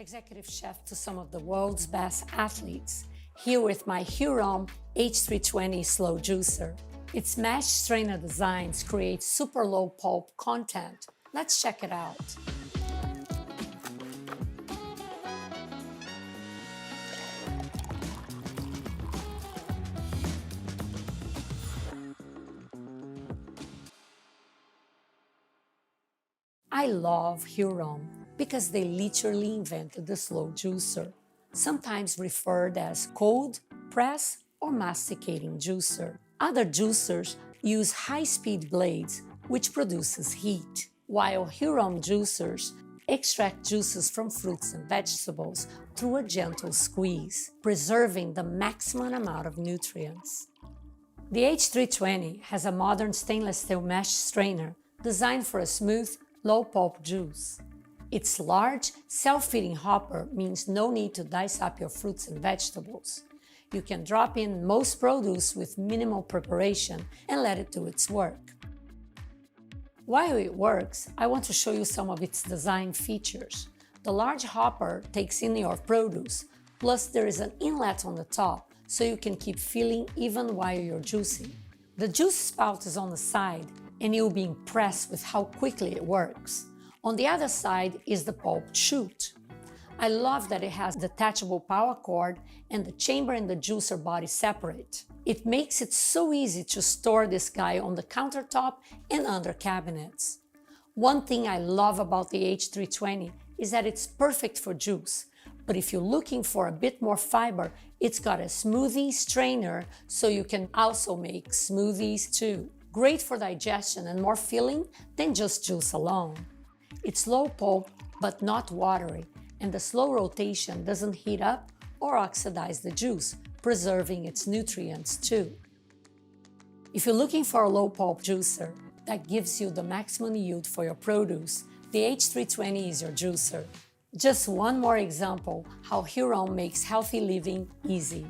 executive chef to some of the world's best athletes, here with my Hurom H320 slow juicer. Its mesh strainer designs create super low pulp content. Let's check it out. I love Hurom because they literally invented the slow juicer, sometimes referred as cold, press, or masticating juicer. Other juicers use high-speed blades, which produces heat, while Hurom juicers extract juices from fruits and vegetables through a gentle squeeze, preserving the maximum amount of nutrients. The H320 has a modern stainless steel mesh strainer designed for a smooth, low-pulp juice. Its large, self-feeding hopper means no need to dice up your fruits and vegetables. You can drop in most produce with minimal preparation and let it do its work. While it works, I want to show you some of its design features. The large hopper takes in your produce, plus there is an inlet on the top so you can keep filling even while you're juicing. The juice spout is on the side, and you'll be impressed with how quickly it works. On the other side is the pulp chute. I love that it has detachable power cord and the chamber and the juicer body separate. It makes it so easy to store this guy on the countertop and under cabinets. One thing I love about the H320 is that it's perfect for juice, but if you're looking for a bit more fiber, it's got a smoothie strainer so you can also make smoothies too. Great for digestion and more filling than just juice alone. It's low pulp but not watery, and the slow rotation doesn't heat up or oxidize the juice, preserving its nutrients too. If you're looking for a low pulp juicer that gives you the maximum yield for your produce, the H320 is your juicer. Just one more example how Hurom makes healthy living easy.